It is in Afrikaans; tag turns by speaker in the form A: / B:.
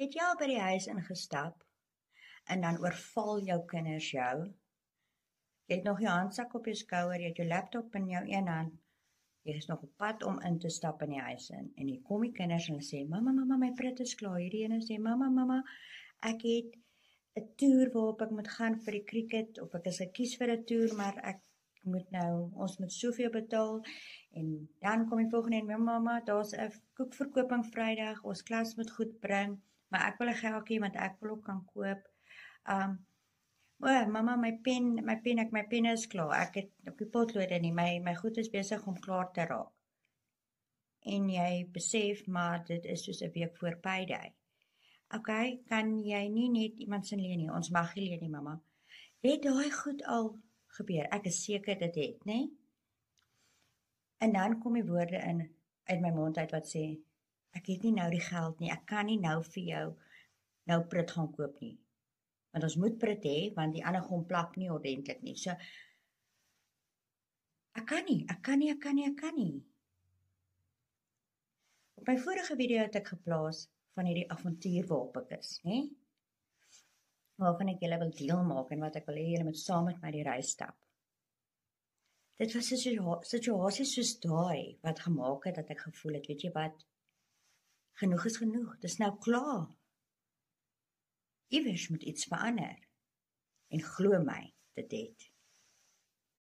A: het jy al by die huis ingestap, en dan oorval jou kinders jou, jy het nog jou handsak op jou skouer, jy het jou laptop in jou een hand, jy is nog op pad om in te stap in die huis in, en hier kom die kinders en hulle sê, mamma, my prit is klaar, hierdie ene sê, mamma, ek het 'n toer waarop ek moet gaan vir die cricket, of ek is gekies vir 'n toer, maar ons moet soveel betaal, en dan kom die volgende en, mamma, daar's 'n koekverkoping Vrydag, ons klas moet goed bring, maar ek wil 'n geldjie, want ek wil ook kan koop. Mamma, my pen is klaar, ek het op die potlode nie, my goed is besig om klaar te raak. En jy besef, maar dit is soos 'n week voor payday. Okay, kan jy nie net iemand se leen nie, ons mag nie leen nie, mamma. Het daai goed al gebeur? Ek is seker dit het, né? En dan kom die woorde uit my mond uit wat sê, ek het nie nou die geld nie, ek kan nie nou vir jou nou prit gaan koop nie. Want ons moet prit hê, want die ander gaan plak nie ordentlik nie. So, ek kan nie. Op my vorige video het ek geplaas van hierdie avontuur waarop ek is, né? Waarvan ek julle wil deel maak en wat ek wil hê julle moet saam met my die reis stap. Dit was 'n situasie soos daai wat gemaak het dat ek gevoel het, weet jy wat? Genoeg is genoeg, dis nou klaar. Iewers moet iets verander. En glo my, dit het.